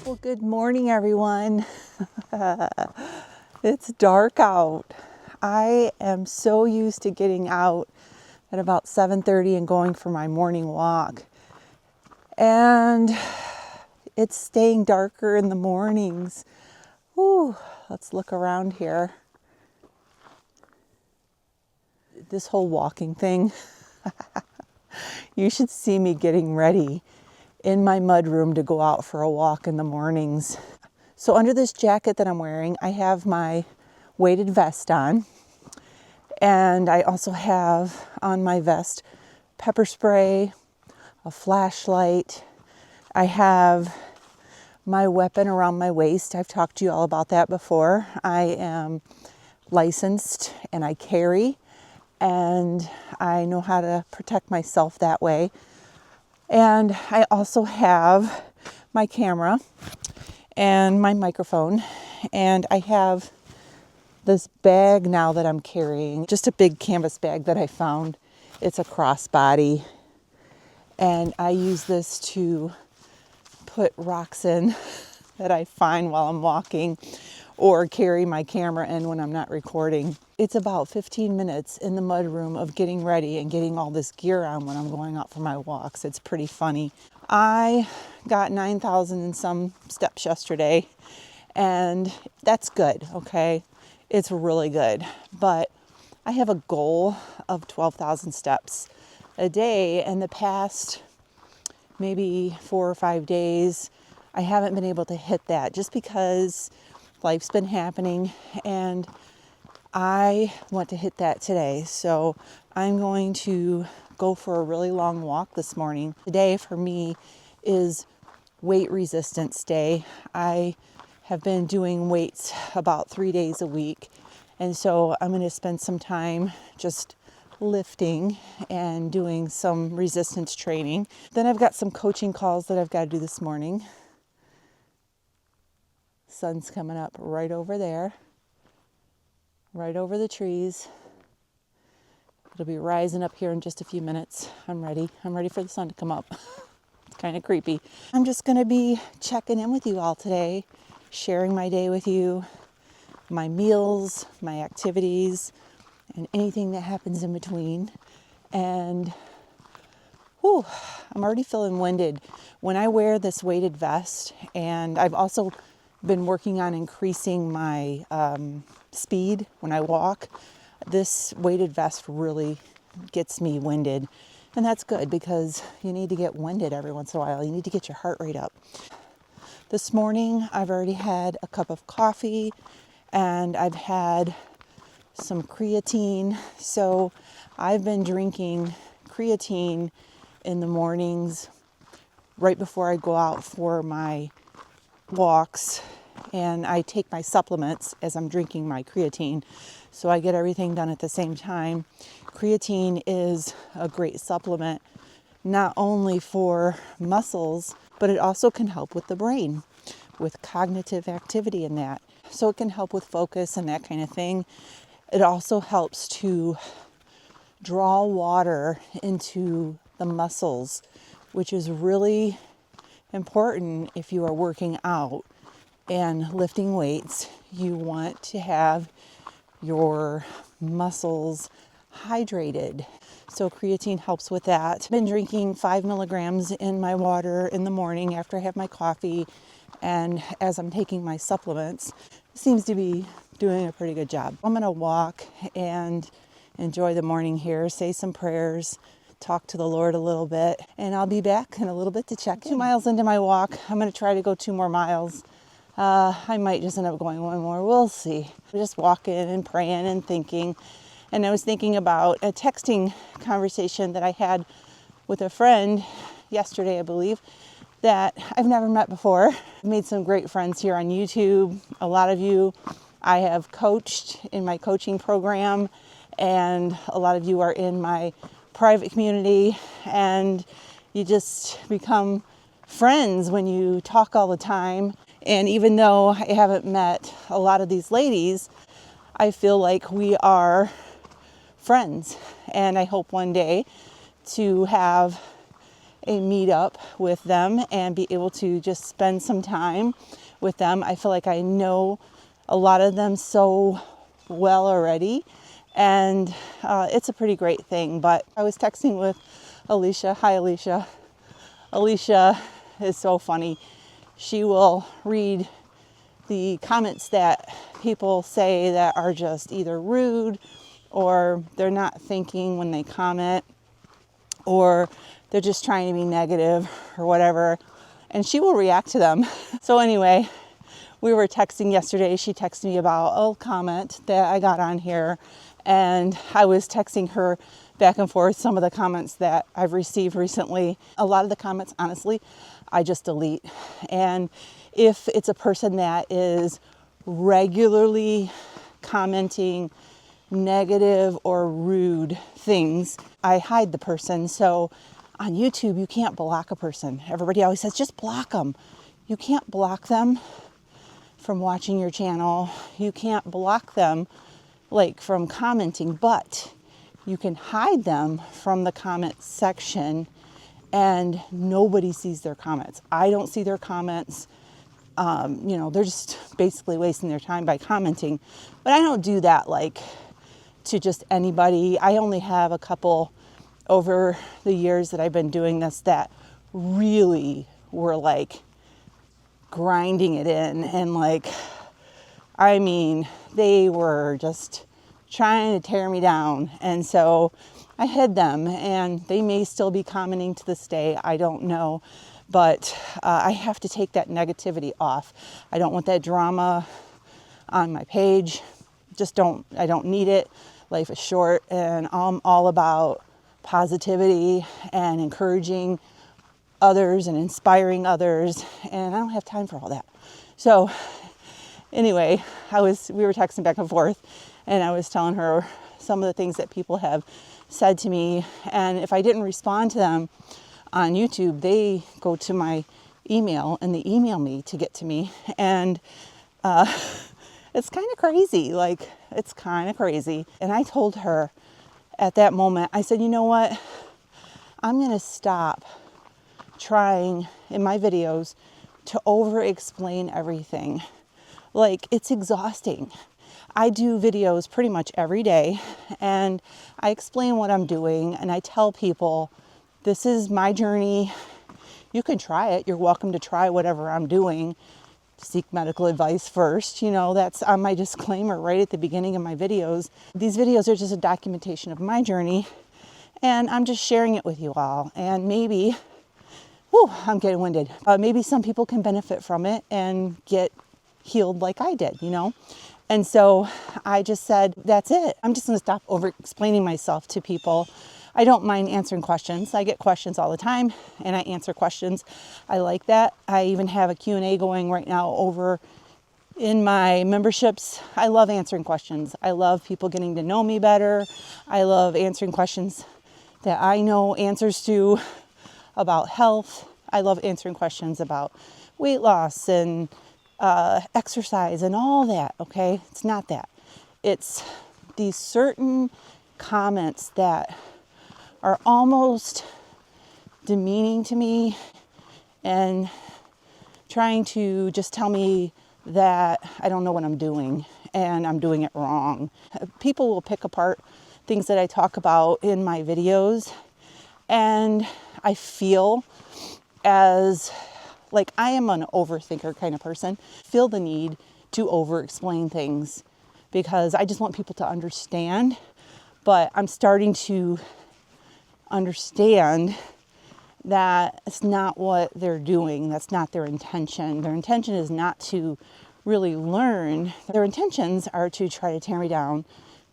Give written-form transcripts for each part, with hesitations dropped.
Well, good morning, everyone. It's dark out. I am so used to getting out at about 7:30 and going for my morning walk. And it's staying darker in the mornings. Ooh, let's look around here. This whole walking thing, you should see me getting ready in my mudroom to go out for a walk in the mornings. So under this jacket that I'm wearing, I have my weighted vest on. And I also have on my vest pepper spray, a flashlight. I have my weapon around my waist. I've talked to you all about that before. I am licensed and I carry, and I know how to protect myself that way. And I also have my camera and my microphone, and I have this bag now that I'm carrying, just a big canvas bag that I found. It's a crossbody, and I use this to put rocks in that I find while I'm walking, or carry my camera in when I'm not recording. It's about 15 minutes in the mudroom of getting ready and getting all this gear on when I'm going out for my walks. It's pretty funny. I got 9,000 and some steps yesterday, and that's good, okay? It's really good. But I have a goal of 12,000 steps a day. And the past maybe 4 or 5 days, I haven't been able to hit that just because life's been happening, and I want to hit that today. So I'm going to go for a really long walk this morning. Today for me is weight resistance day. I have been doing weights about 3 days a week. And so I'm going to spend some time just lifting and doing some resistance training. Then I've got some coaching calls that I've got to do this morning. Sun's coming up right over there, right over the trees. It'll be rising up here in just a few minutes. I'm ready. I'm ready for the sun to come up. It's kind of creepy. I'm just going to be checking in with you all today, sharing my day with you, my meals, my activities, and anything that happens in between. And I'm already feeling winded. When I wear this weighted vest, and I've also been working on increasing my speed when I walk, this weighted vest really gets me winded. And that's good, because you need to get winded every once in a while. You need to get your heart rate up. This morning, I've already had a cup of coffee, and I've had some creatine. So I've been drinking creatine in the mornings right before I go out for my walks, and I take my supplements as I'm drinking my creatine. So I get everything done at the same time. Creatine is a great supplement, not only for muscles, but it also can help with the brain, with cognitive activity and that. So it can help with focus and that kind of thing. It also helps to draw water into the muscles, which is really important if you are working out and lifting weights. You want to have your muscles hydrated. So creatine helps with that. I've been drinking 5 milligrams in my water in the morning after I have my coffee, and as I'm taking my supplements, it seems to be doing a pretty good job. I'm going to walk and enjoy the morning here, say some prayers, talk to the Lord a little bit, and I'll be back in a little bit to check. 2 miles into my walk, I'm going to try to go 2 more miles. I might just end up going 1 more. We'll see. Just walking and praying and thinking. And I was thinking about a texting conversation that I had with a friend yesterday, I believe, that I've never met before. I made some great friends here on YouTube. A lot of you I have coached in my coaching program, and a lot of you are in my private community, and you just become friends when you talk all the time. And even though I haven't met a lot of these ladies, I feel like we are friends. And I hope one day to have a meetup with them and be able to just spend some time with them. I feel like I know a lot of them so well already, and it's a pretty great thing. But I was texting with Alicia. Hi, Alicia. Alicia is so funny. She will read the comments that people say that are just either rude, or they're not thinking when they comment, or they're just trying to be negative or whatever, and she will react to them. So anyway, we were texting yesterday. She texted me about a comment that I got on here, and I was texting her back and forth some of the comments that I've received recently. A lot of the comments, honestly, I just delete. And if it's a person that is regularly commenting negative or rude things, I hide the person. So on YouTube, you can't block a person. Everybody always says, just block them. You can't block them from watching your channel. You can't block them like from commenting, but you can hide them from the comment section and nobody sees their comments. I don't see their comments. They're just basically wasting their time by commenting. But I don't do that like to just anybody. I only have a couple over the years that I've been doing this that really were like grinding it in, and like, I mean, they were just trying to tear me down. And so I hid them, and they may still be commenting to this day. I don't know. But I have to take that negativity off. I don't want that drama on my page. I don't need it. Life is short, and I'm all about positivity and encouraging others and inspiring others, and I don't have time for all that. So anyway, we were texting back and forth, and I was telling her some of the things that people have said to me, and if I didn't respond to them on YouTube, they go to my email and they email me to get to me, and it's kind of crazy. Like, it's kind of crazy. And I told her at that moment, I said, you know what? I'm going to stop trying in my videos to over-explain everything. Like, it's exhausting. I do videos pretty much every day, and I explain what I'm doing, and I tell people, this is my journey. You can try it. You're welcome to try whatever I'm doing. Seek medical advice first. That's on my disclaimer right at the beginning of my videos. These videos are just a documentation of my journey, and I'm just sharing it with you all. And maybe, I'm getting winded. Maybe some people can benefit from it and get healed like I did, And so I just said, that's it. I'm just going to stop over explaining myself to people. I don't mind answering questions. I get questions all the time, and I answer questions. I like that. I even have a Q&A going right now over in my memberships. I love answering questions. I love people getting to know me better. I love answering questions that I know answers to about health. I love answering questions about weight loss and exercise and all that, okay? It's not that. It's these certain comments that are almost demeaning to me and trying to just tell me that I don't know what I'm doing and I'm doing it wrong. People will pick apart things that I talk about in my videos, and I feel as like I am an overthinker kind of person. Feel the need to over-explain things because I just want people to understand, but I'm starting to understand that it's not what they're doing. That's not their intention. Their intention is not to really learn. Their intentions are to try to tear me down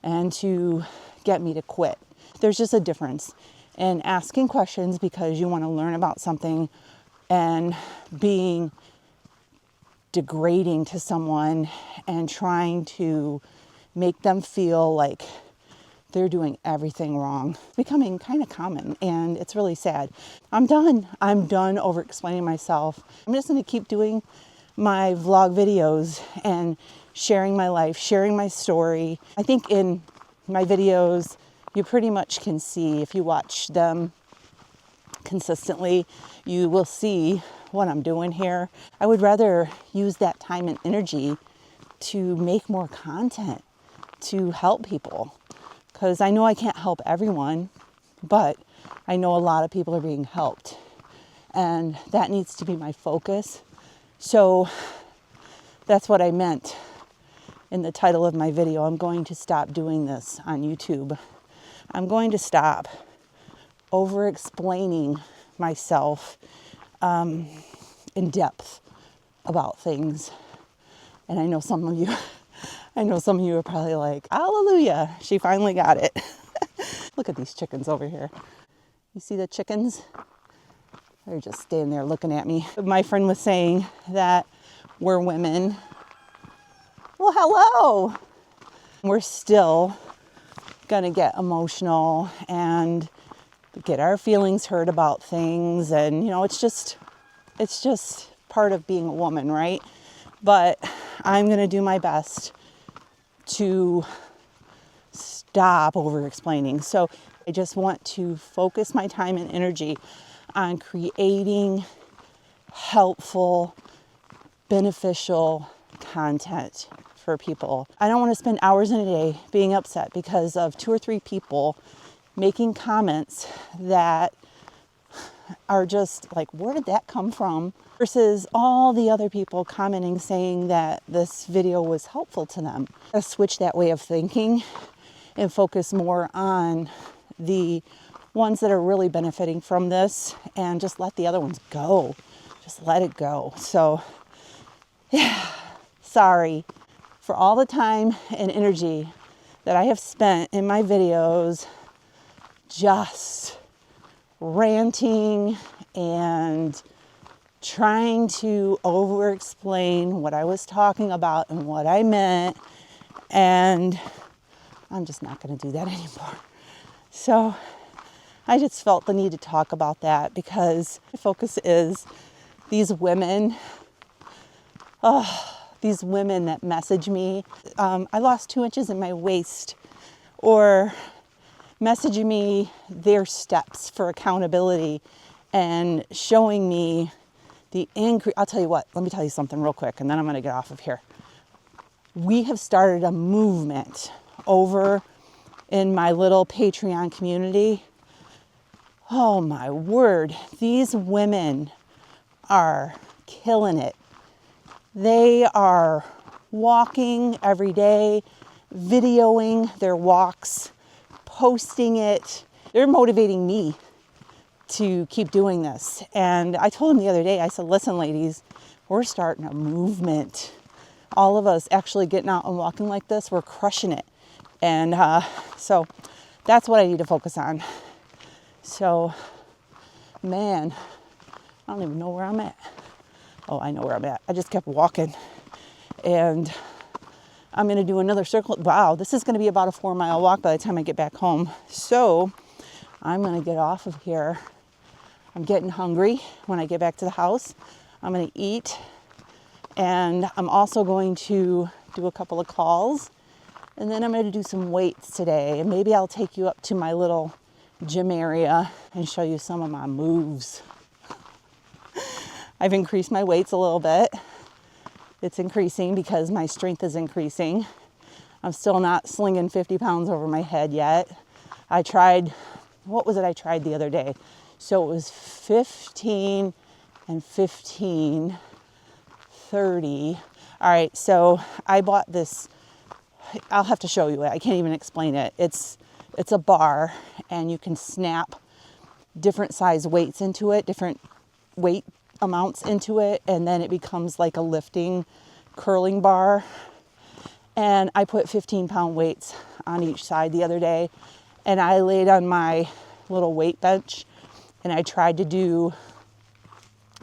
and to get me to quit. There's just a difference in asking questions because you want to learn about something and being degrading to someone and trying to make them feel like they're doing everything wrong. It's becoming kind of common, and it's really sad. I'm done over explaining myself. I'm just going to keep doing my vlog videos and sharing my life, sharing my story. I think in my videos, you pretty much can see, if you watch them consistently, you will see what I'm doing here. I would rather use that time and energy to make more content to help people, because I know I can't help everyone, but I know a lot of people are being helped, and that needs to be my focus. So that's what I meant in the title of my video. I'm going to stop doing this on YouTube. I'm going to stop over explaining myself in depth about things. And I know some of you are probably like, hallelujah, she finally got it. Look at these chickens over here. You see the chickens? They're just standing there looking at me. My friend was saying that we're women. Well, hello. We're still gonna get emotional and get our feelings hurt about things. And, it's just part of being a woman, right? But I'm gonna do my best to stop over explaining. So I just want to focus my time and energy on creating helpful, beneficial content for people. I don't want to spend hours in a day being upset because of 2 or 3 people making comments that are just like, where did that come from? Versus all the other people commenting saying that this video was helpful to them. Let's switch that way of thinking and focus more on the ones that are really benefiting from this, and just let the other ones go. Just let it go. So, yeah, sorry for all the time and energy that I have spent in my videos just ranting and trying to over-explain what I was talking about and what I meant, and I'm just not going to do that anymore. So I just felt the need to talk about that because my focus is these women that message me. I lost 2 inches in my waist, or messaging me their steps for accountability and showing me the increase. I'll tell you what, let me tell you something real quick and then I'm going to get off of here. We have started a movement over in my little Patreon community. Oh my word, these women are killing it. They are walking every day, videoing their walks, posting it. They're motivating me to keep doing this. And I told them the other day, I said, listen, ladies, we're starting a movement. All of us actually getting out and walking like this, we're crushing it. And so that's what I need to focus on. So, man, I don't even know where I'm at. Oh, I know where I'm at. I just kept walking. And I'm going to do another circle. Wow, this is going to be about a 4-mile walk by the time I get back home. So I'm going to get off of here. I'm getting hungry when I get back to the house. I'm going to eat. And I'm also going to do a couple of calls. And then I'm going to do some weights today. And maybe I'll take you up to my little gym area and show you some of my moves. I've increased my weights a little bit. It's increasing because my strength is increasing. I'm still not slinging 50 pounds over my head yet. I tried, what was it I tried the other day? So it was 15 and 15, 30. All right, so I bought this. I'll have to show you it. I can't even explain it. It's a bar, and you can snap different size weights into it, different weight amounts into it, and then it becomes like a lifting curling bar. And I put 15-pound weights on each side the other day, and I laid on my little weight bench, and I tried to do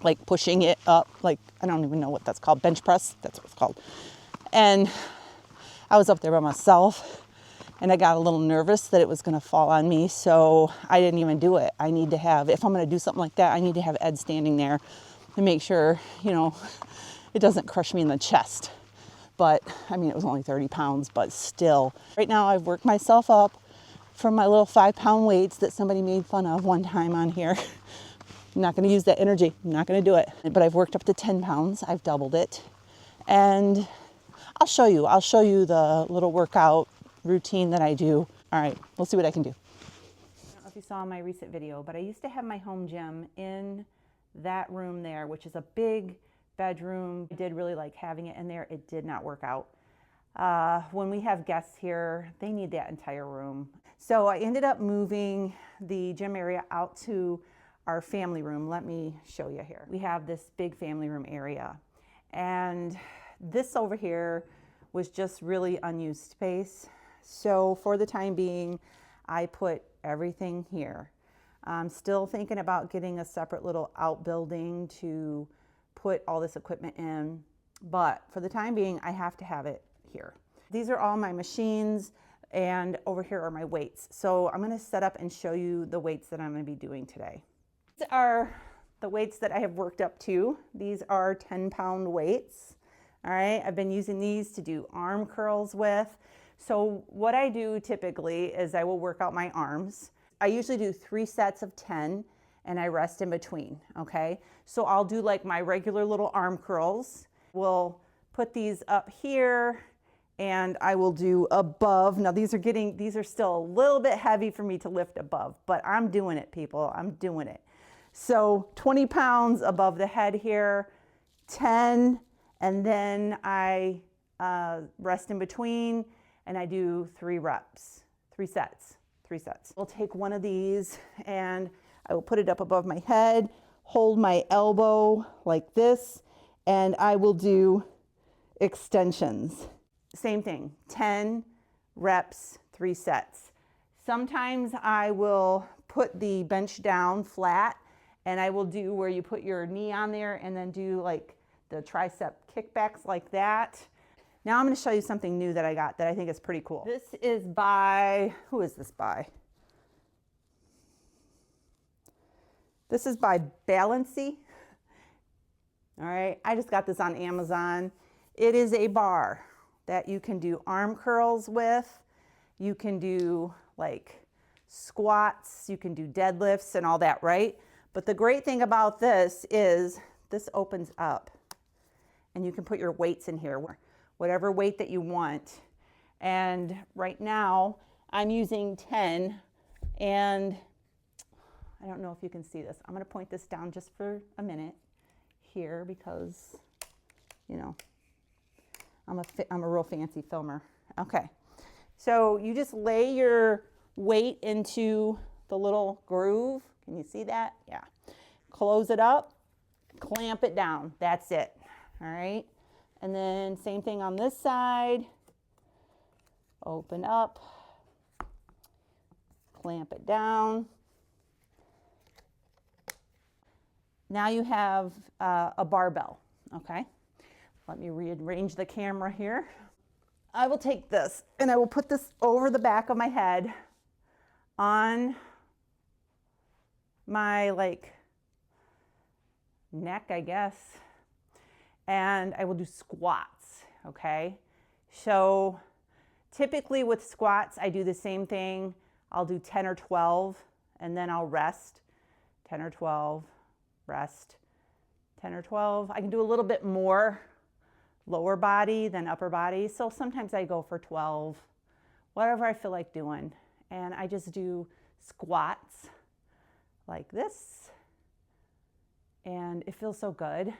like pushing it up, like I don't even know what that's called, bench press, that's what it's called. And I was up there by myself, and I got a little nervous that it was going to fall on me, so I didn't even do it. I need to have, if I'm going to do something like that, I need to have Ed standing there to make sure, it doesn't crush me in the chest. But, I mean, it was only 30 pounds, but still. Right now, I've worked myself up from my little 5-pound weights that somebody made fun of one time on here. I'm not going to use that energy. I'm not going to do it. But I've worked up to 10 pounds. I've doubled it. And I'll show you the little workout routine that I do. All right, we'll see what I can do. I don't know if you saw my recent video, but I used to have my home gym in that room there, which is a big bedroom. I did really like having it in there. It did not work out. When we have guests here, they need that entire room. So I ended up moving the gym area out to our family room. Let me show you here. We have this big family room area, and this over here was just really unused space. So for the time being, I put everything here. I'm still thinking about getting a separate little outbuilding to put all this equipment in, but for the time being, I have to have it here. These are all my machines, and over here are my weights. So I'm gonna set up and show you the weights that I'm gonna be doing today. These are the weights that I have worked up to. These are 10-pound weights. All right, I've been using these to do arm curls with. So what I do typically is I will work out my arms. I usually do 3 sets of 10 and I rest in between, okay? So I'll do like my regular little arm curls. We'll put these up here and I will do above. Now these are still a little bit heavy for me to lift above, but I'm doing it, people, I'm doing it. So 20 pounds above the head here, 10, and then I rest in between and I do 3 reps, 3 sets. I'll take one of these and I will put it up above my head, hold my elbow like this, and I will do extensions. Same thing, 10 reps, 3 sets. Sometimes I will put the bench down flat and I will do where you put your knee on there and then do like the tricep kickbacks like that. Now I'm going to show you something new that I got that I think is pretty cool. This is by, who is this by? This is by Balancy. All right, I just got this on Amazon. It is a bar that you can do arm curls with. You can do like squats, you can do deadlifts and all that, right? But the great thing about this is this opens up and you can put your weights in here, whatever weight that you want. And right now I'm using 10, and I don't know if you can see this. I'm going to point this down just for a minute here because, you know, I'm a real fancy filmer. Okay. So you just lay your weight into the little groove. Can you see that? Yeah. Close it up, clamp it down. That's it. All right. And then same thing on this side. Open up, clamp it down. Now you have a barbell, okay? Let me rearrange the camera here. I will take this and I will put this over the back of my head on my like neck, I guess. And I will do squats, okay? So typically with squats, I do the same thing. I'll do 10 or 12 and then I'll rest, 10 or 12, rest, 10 or 12. I can do a little bit more lower body than upper body. So sometimes I go for 12, whatever I feel like doing. And I just do squats like this. And it feels so good.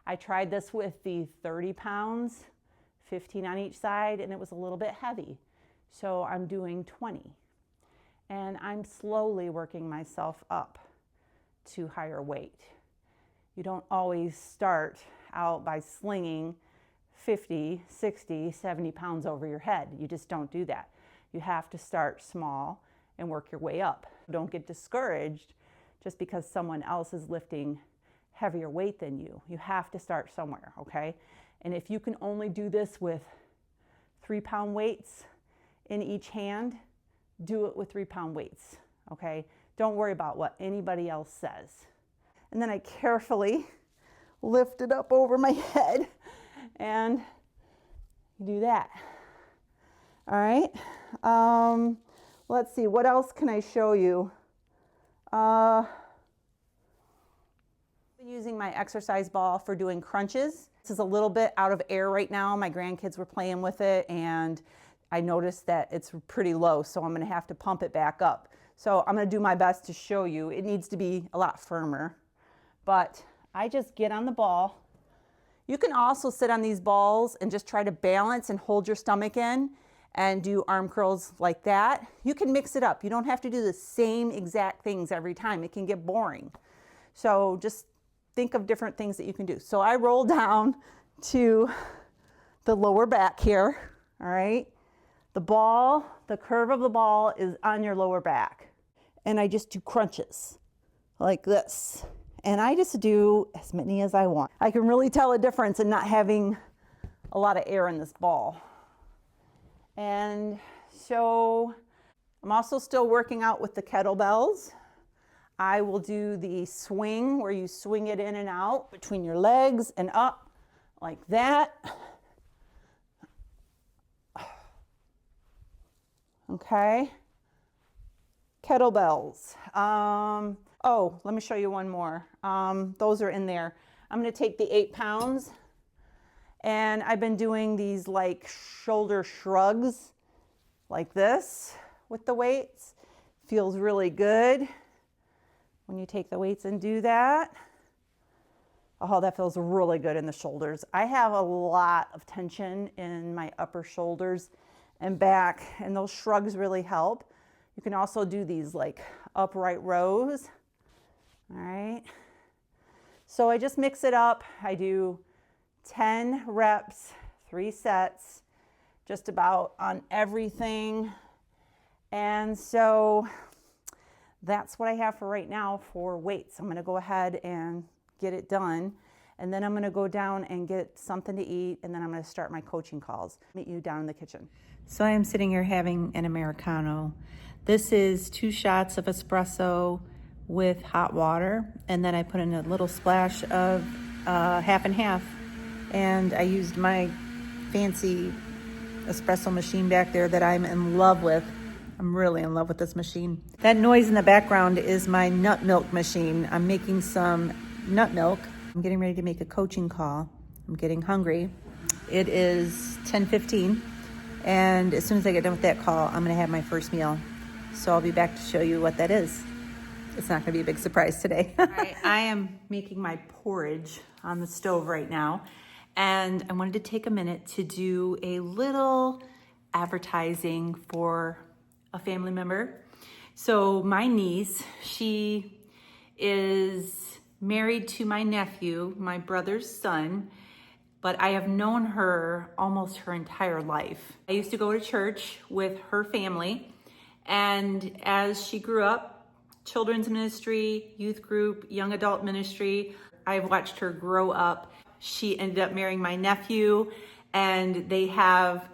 I tried this with the 30 pounds, 15 on each side, and it was a little bit heavy. So I'm doing 20. And I'm slowly working myself up to higher weight. You don't always start out by slinging 50, 60, 70 pounds over your head. You just don't do that. You have to start small and work your way up. Don't get discouraged just because someone else is lifting heavier weight than you. You have to start somewhere, okay? And if you can only do this with 3-pound weights in each hand, do it with 3-pound weights, okay? Don't worry about what anybody else says. And then I carefully lift it up over my head and do that. All right. Let's see, what else can I show you? Using my exercise ball for doing crunches. This is a little bit out of air right now. My grandkids were playing with it and I noticed that it's pretty low, so I'm gonna have to pump it back up. So I'm gonna do my best to show you. It needs to be a lot firmer, but I just get on the ball. You can also sit on these balls and just try to balance and hold your stomach in and do arm curls like that. You can mix it up. You don't have to do the same exact things every time. It can get boring. So just think of different things that you can do. So I roll down to the lower back here, all right? The ball, the curve of the ball is on your lower back. And I just do crunches like this. And I just do as many as I want. I can really tell a difference in not having a lot of air in this ball. And so I'm also still working out with the kettlebells. I will do the swing where you swing it in and out between your legs and up like that. Okay. Kettlebells. Oh, let me show you one more. Those are in there. I'm going to take the 8 pounds and I've been doing these like shoulder shrugs like this with the weights. Feels really good when you take the weights and do that. Oh, that feels really good in the shoulders. I have a lot of tension in my upper shoulders and back, and those shrugs really help. You can also do these like upright rows. All right. So I just mix it up. I do 10 reps, 3 sets, just about on everything. And so that's what I have for right now for weights. I'm gonna go ahead and get it done. And then I'm gonna go down and get something to eat. And then I'm gonna start my coaching calls. Meet you down in the kitchen. So I am sitting here having an Americano. This is 2 shots of espresso with hot water. And then I put in a little splash of half and half. And I used my fancy espresso machine back there that I'm in love with. I'm really in love with this machine. That noise in the background is my nut milk machine. I'm making some nut milk. I'm getting ready to make a coaching call. I'm getting hungry. It is 10:15, and as soon as I get done with that call, I'm gonna have my first meal. So I'll be back to show you what that is. It's not gonna be a big surprise today. All right, I am making my porridge on the stove right now, and I wanted to take a minute to do a little advertising for a family member. So my niece, she is married to my nephew, my brother's son, but I have known her almost her entire life. I used to go to church with her family, and as she grew up, children's ministry, youth group, young adult ministry, I've watched her grow up. She ended up marrying my nephew, and they have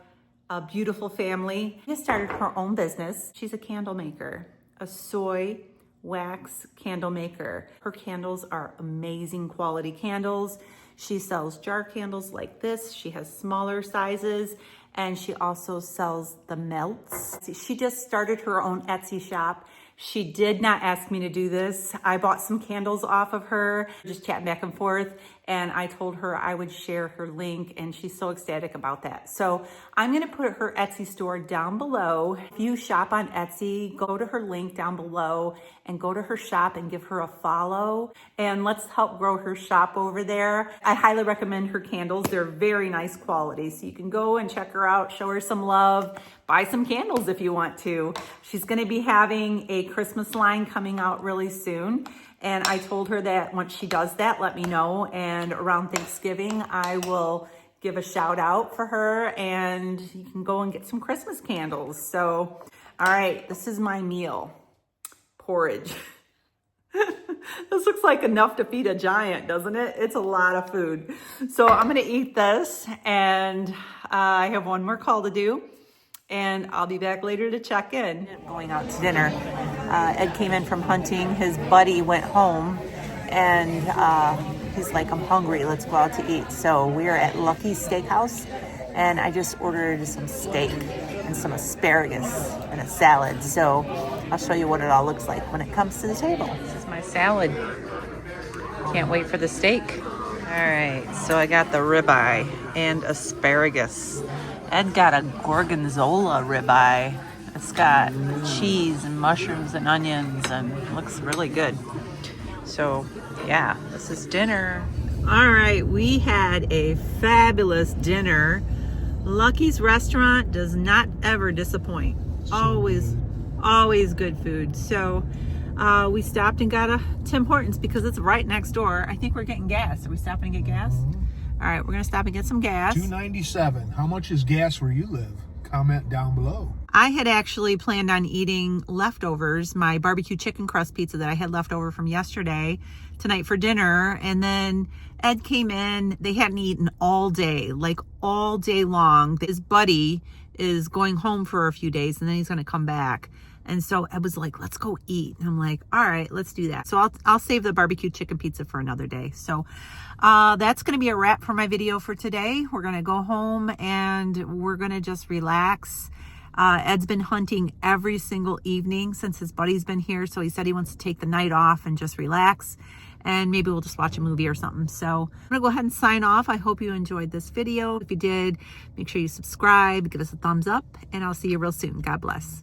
a beautiful family. She started her own business. She's a candle maker, a soy wax candle maker. Her candles are amazing quality candles. She sells jar candles like this. She has smaller sizes, and she also sells the melts. She just started her own Etsy shop. She did not ask me to do this. I bought some candles off of her, just chatting back and forth, and I told her I would share her link, and she's so ecstatic about that. So I'm gonna put her Etsy store down below. If you shop on Etsy, go to her link down below and go to her shop and give her a follow, and let's help grow her shop over there. I highly recommend her candles. They're very nice quality, so you can go and check her out, show her some love, buy some candles if you want to. She's gonna be having a Christmas line coming out really soon. And I told her that once she does that, let me know. And around Thanksgiving, I will give a shout out for her, and you can go and get some Christmas candles. So, all right, this is my meal, porridge. This looks like enough to feed a giant, doesn't it? It's a lot of food. So I'm gonna eat this, and I have one more call to do, and I'll be back later to check in. Going out to dinner. Ed came in from hunting. His buddy went home, and he's like, I'm hungry, let's go out to eat. So we're at Lucky's Steakhouse, and I just ordered some steak and some asparagus and a salad. So I'll show you what it all looks like when it comes to the table. This is my salad. Can't wait for the steak. All right, so I got the ribeye and asparagus. Ed got a gorgonzola ribeye. It's got cheese and mushrooms and onions and looks really good. So yeah, this is dinner. All right, we had a fabulous dinner. Lucky's restaurant does not ever disappoint. Always good food. So we stopped and got a Tim Hortons because it's right next door. I think we're getting gas. Are we stopping to get gas? All right, we're gonna stop and get some gas. $2.97. How much is gas where you live? Comment down below. I had actually planned on eating leftovers, my barbecue chicken crust pizza that I had left over from yesterday, tonight for dinner. And then Ed came in. They hadn't eaten all day, like all day long. His buddy is going home for a few days and then he's going to come back. And so Ed was like, let's go eat. And I'm like, all right, let's do that. So I'll save the barbecue chicken pizza for another day. So that's going to be a wrap for my video for today. We're going to go home and we're going to just relax. Ed's been hunting every single evening since his buddy's been here. So he said he wants to take the night off and just relax. And maybe we'll just watch a movie or something. So I'm going to go ahead and sign off. I hope you enjoyed this video. If you did, make sure you subscribe, give us a thumbs up, and I'll see you real soon. God bless.